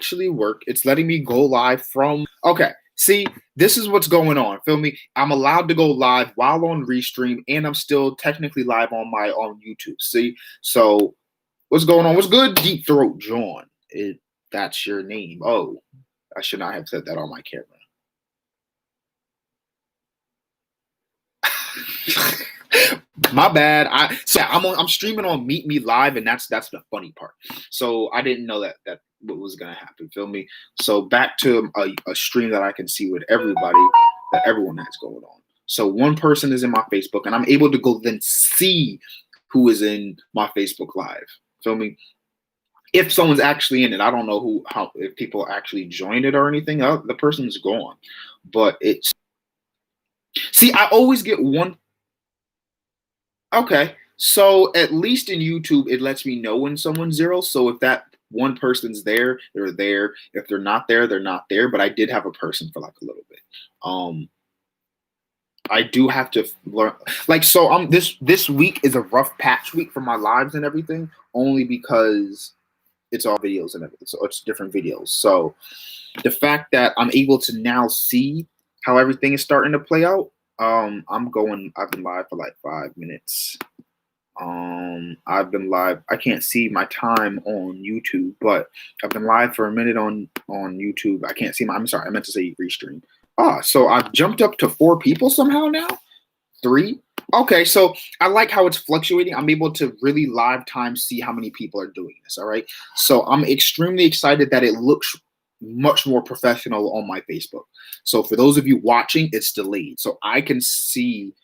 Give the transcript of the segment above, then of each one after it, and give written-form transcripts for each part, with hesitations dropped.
actually work. It's letting me go live from. Okay, see, this is what's going on. Feel me? I'm allowed to go live while on Restream, and I'm still technically live on my own YouTube. See, so what's going on? What's good, Deep Throat John? That's your name. Oh, I should not have said that on my camera. My bad. I'm streaming on Meet Me Live, and that's the funny part. So I didn't know that what was gonna happen. Feel me? So back to a stream that I can see with everybody, that everyone has going on. So one person is in my Facebook, and I'm able to go then see who is in my Facebook Live. Feel me? If someone's actually in it, I don't know if people actually joined it or anything. The person's gone, but it's. See, I always get one. Okay, so at least in YouTube, it lets me know when someone's zero. So if that one person's there, they're there. If they're not there, they're not there. But I did have a person for like a little bit. I do have to learn. Like, so this week is a rough patch week for my lives and everything, only because it's all videos and everything. So it's different videos. So the fact that I'm able to now see how everything is starting to play out. I've been live for like 5 minutes. I've been live. I can't see my time on YouTube, but I've been live for a minute on YouTube. I can't see I'm sorry, I meant to say Restream. So I've jumped up to 4 people somehow now. 3. Okay, so I like how it's fluctuating. I'm able to really live time see how many people are doing this. All right. So I'm extremely excited that it looks much more professional on my Facebook. So for those of you watching, it's delayed. So I can see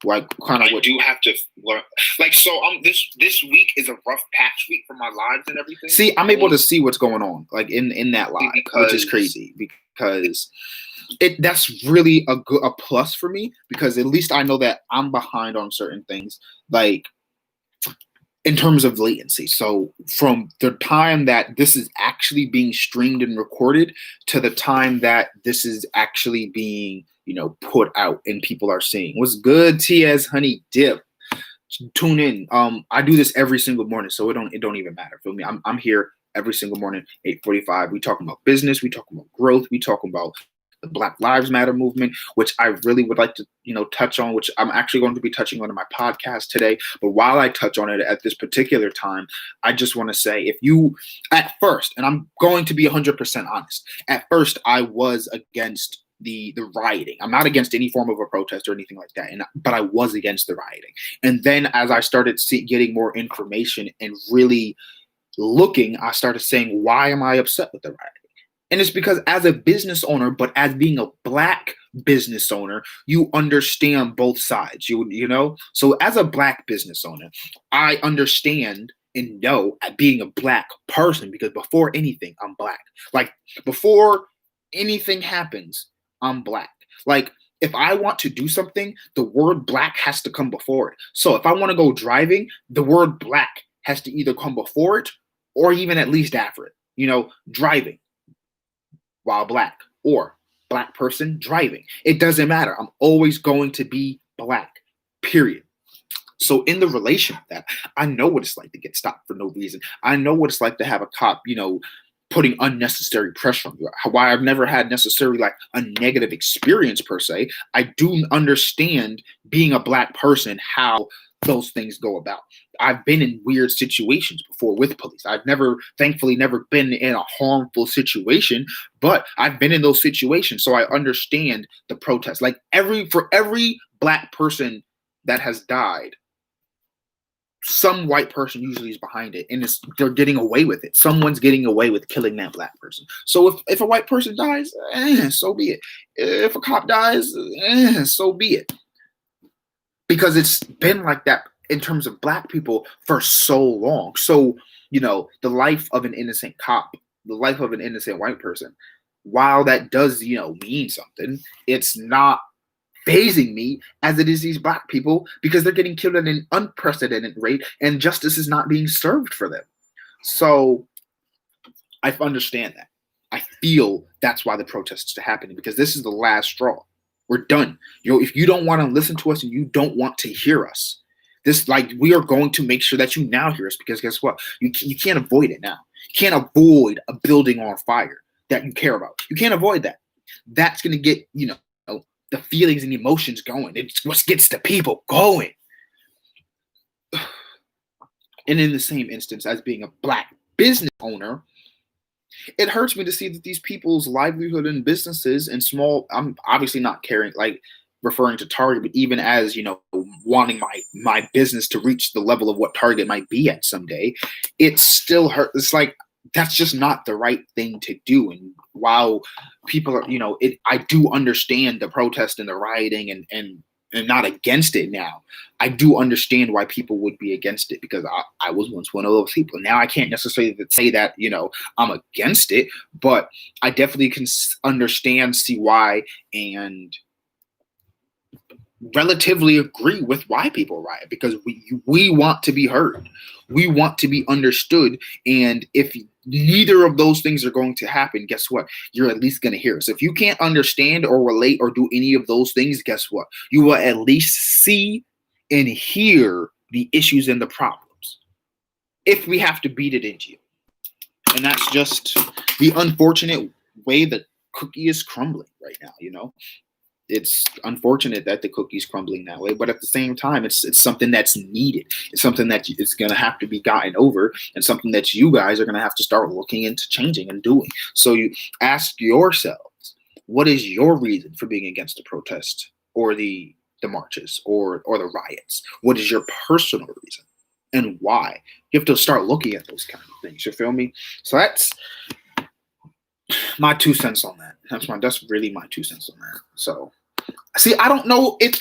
like kind of what I do have to learn. Like, so this week is a rough patch week for my lives and everything. See, I'm able to see what's going on like in that live, which is crazy because that's really a plus for me, because at least I know that I'm behind on certain things, like in terms of latency. So from the time that this is actually being streamed and recorded to the time that this is actually being, put out and people are seeing. What's good, TS Honey Dip? Tune in. I do this every single morning, so it don't even matter. Feel me? I'm here every single morning, 8:45. We talking about business, we talking about growth, we talking about the Black Lives Matter movement, which I really would like to, touch on, which I'm actually going to be touching on in my podcast today. But while I touch on it at this particular time, I just want to say, if you, at first, and I'm going to be 100% honest, at first I was against the rioting. I'm not against any form of a protest or anything like that, but I was against the rioting. And then as I started getting more information and really looking, I started saying, why am I upset with the rioting? And it's because as a business owner, but as being a Black business owner, you understand both sides, So as a Black business owner, I understand and know being a Black person, because before anything, I'm Black. Like, before anything happens, I'm Black. Like, if I want to do something, the word Black has to come before it. So if I want to go driving, the word Black has to either come before it or even at least after it. Driving while Black, or Black person driving. It doesn't matter. I'm always going to be Black, period. So in the relation of that, I know what it's like to get stopped for no reason. I know what it's like to have a cop, putting unnecessary pressure on you. Why I've never had necessarily like a negative experience per se. I do understand, being a Black person, how those things go about. I've been in weird situations before with police. I've thankfully never been in a harmful situation, but I've been in those situations. So I understand the protest. Like, for every Black person that has died, some white person usually is behind it, and they're getting away with it. Someone's getting away with killing that Black person. So if a white person dies, so be it. If a cop dies, so be it. Because it's been like that in terms of Black people for so long. So, the life of an innocent cop, the life of an innocent white person, while that does, mean something, it's not phasing me as it is these Black people, because they're getting killed at an unprecedented rate and justice is not being served for them. So I understand that. I feel that's why the protests are happening, because this is the last straw. We're done. If you don't want to listen to us and you don't want to hear us, This, like, we are going to make sure that you now hear us, because guess what? You can't avoid it now. You can't avoid a building on fire that you care about. You can't avoid that. That's going to get, the feelings and emotions going. It's what gets the people going. And in the same instance as being a Black business owner, it hurts me to see that these people's livelihood and businesses and small, I'm obviously not caring, like referring to Target, but even as, wanting my business to reach the level of what Target might be at someday, it still hurts. It's like, that's just not the right thing to do. And while people are, I do understand the protest and the rioting and not against it now. I do understand why people would be against it, because I was once one of those people. Now I can't necessarily say that, I'm against it, but I definitely can understand, see why, and relatively agree with why people riot, because we want to be heard. We want to be understood. And if neither of those things are going to happen, guess what? You're at least going to hear us. If you can't understand or relate or do any of those things, guess what? You will at least see and hear the issues and the problems, if we have to beat it into you. And that's just the unfortunate way the cookie is crumbling right now, It's unfortunate that the cookie's crumbling that way, but at the same time, it's something that's needed. It's something that is going to have to be gotten over, and something that you guys are going to have to start looking into changing and doing. So you ask yourselves, what is your reason for being against the protest or the marches or the riots? What is your personal reason and why? You have to start looking at those kind of things. You feel me? So that's my 2 cents on that. That's really my 2 cents on that. So. See, I don't know if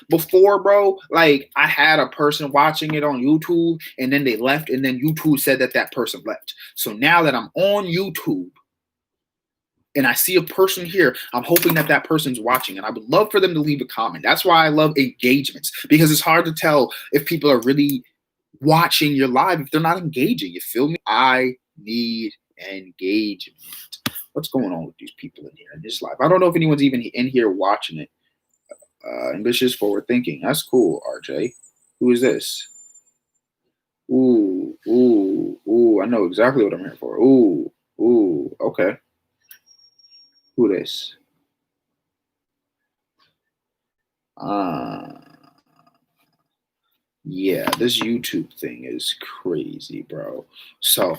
before, bro, like I had a person watching it on YouTube and then they left, and then YouTube said that person left. So now that I'm on YouTube and I see a person here, I'm hoping that person's watching, and I would love for them to leave a comment. That's why I love engagements, because it's hard to tell if people are really watching your live if they're not engaging. You feel me? I need engagement. What's going on with these people in here in this live? I don't know if anyone's even in here watching it. Ambitious, forward thinking. That's cool, RJ. Who is this? Ooh. I know exactly what I'm here for. Ooh. Okay. Who this? Yeah, this YouTube thing is crazy, bro. So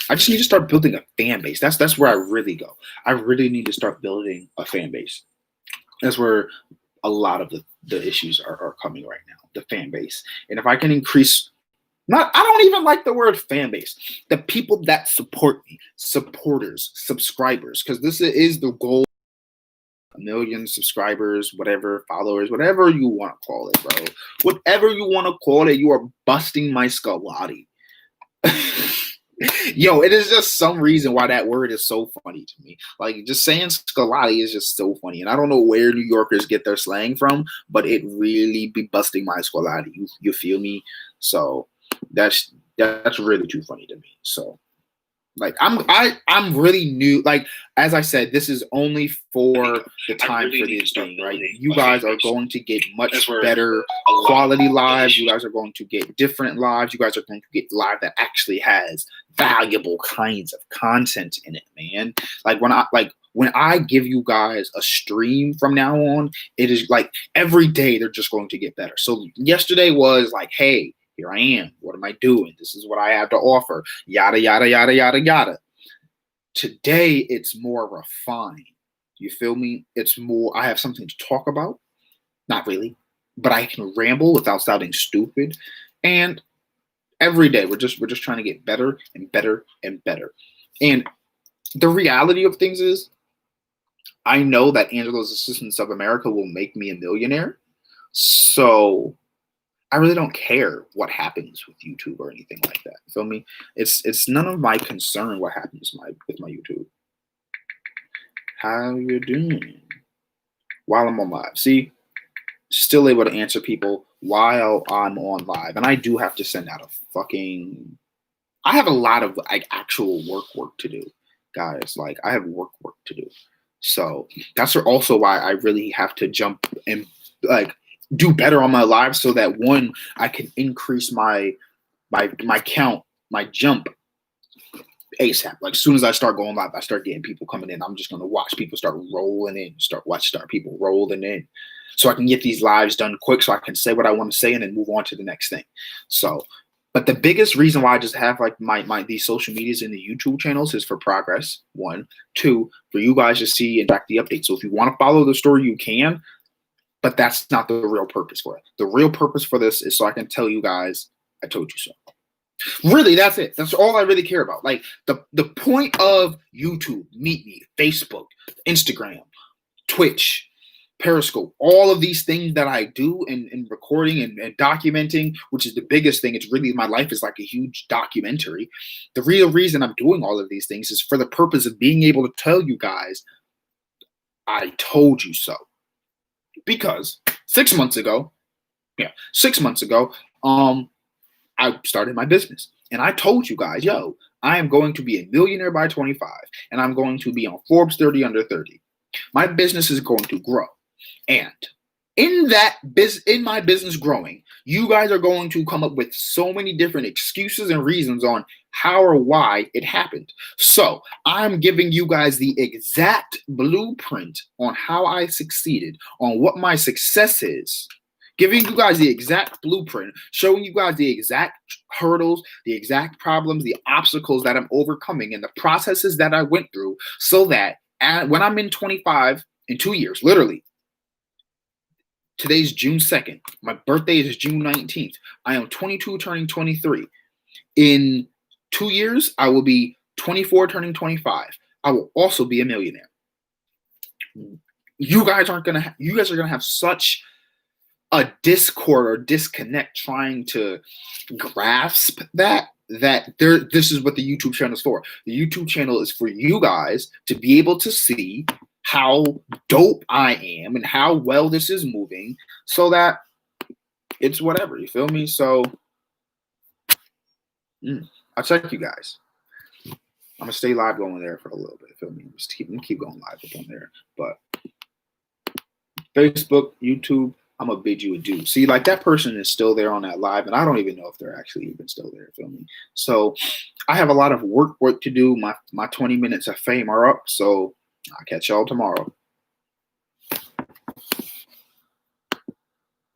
I just need to start building a fan base. That's where I really go. I really need to start building a fan base. That's where a lot of the issues are coming right now, the fan base. And if I can increase, I don't even like the word fan base, the people that support me, supporters, subscribers, because this is the goal. 1 million subscribers, whatever, followers, whatever you want to call it, bro. Whatever you want to call it, you are busting my scolati. Yo, it is just some reason why that word is so funny to me. Like, just saying scolati is just so funny. And I don't know where New Yorkers get their slang from, but it really be busting my scolati. You feel me? So that's really too funny to me. So like I'm really new. Like, as I said, this is only for the time for this thing, right? You guys are going to get much better quality lives. You guys are going to get different lives. You guys are going to get live that actually has valuable kinds of content in it, man. Like when I give you guys a stream from now on, it is like every day they're just going to get better. So yesterday was like, hey, here I am. What am I doing? This is what I have to offer. Yada, yada, yada, yada, yada. Today, it's more refined. You feel me? It's more, I have something to talk about. Not really, but I can ramble without sounding stupid. And every day, we're just trying to get better and better and better. And the reality of things is, I know that Angela's Assistants of America will make me a millionaire. So I really don't care what happens with YouTube or anything like that. You feel me? It's none of my concern what happens with my YouTube. How you doing? While I'm on live. See, still able to answer people while I'm on live. And I do have to send out I have a lot of like actual work to do, guys. Like, I have work to do. So that's also why I really have to jump and like do better on my live so that one, I can increase my count, my jump ASAP. Like as soon as I start going live, I start getting people coming in. I'm just gonna watch people start rolling in, start people rolling in. So I can get these lives done quick so I can say what I want to say and then move on to the next thing. So, but the biggest reason why I just have like my these social medias and the YouTube channels is for progress. One, two, for you guys to see and track the updates. So if you want to follow the story, you can, but that's not the real purpose for it. The real purpose for this is so I can tell you guys, I told you so. Really, that's it. That's all I really care about. Like the point of YouTube, Meet Me, Facebook, Instagram, Twitch, Periscope, all of these things that I do in recording and documenting, which is the biggest thing. It's really, my life is like a huge documentary. The real reason I'm doing all of these things is for the purpose of being able to tell you guys, I told you so. Because 6 months ago, I started my business and I told you guys, yo, I am going to be a millionaire by 25 and I'm going to be on Forbes 30 under 30. My business is going to grow. And in my business growing, you guys are going to come up with so many different excuses and reasons on how or why it happened. So I'm giving you guys the exact blueprint on how I succeeded, on what my success is. Giving you guys the exact blueprint, showing you guys the exact hurdles, the exact problems, the obstacles that I'm overcoming, and the processes that I went through, so that when I'm in 25, in 2 years, literally, today's June 2nd, my birthday is June 19th, I am 22 turning 23. In 2 years, I will be 24 turning 25. I will also be a millionaire. You guys are gonna have such a discord or disconnect trying to grasp this is what the YouTube channel is for. The YouTube channel is for you guys to be able to see how dope I am and how well this is moving, so that it's whatever, you feel me? So I'll check you guys. I'm gonna stay live going there for a little bit, feel me? Just keep going live up on there. But Facebook, YouTube, I'm gonna bid you adieu. See, like that person is still there on that live, and I don't even know if they're actually even still there, feel me? So I have a lot of work to do. My 20 minutes of fame are up, so I'll catch y'all tomorrow.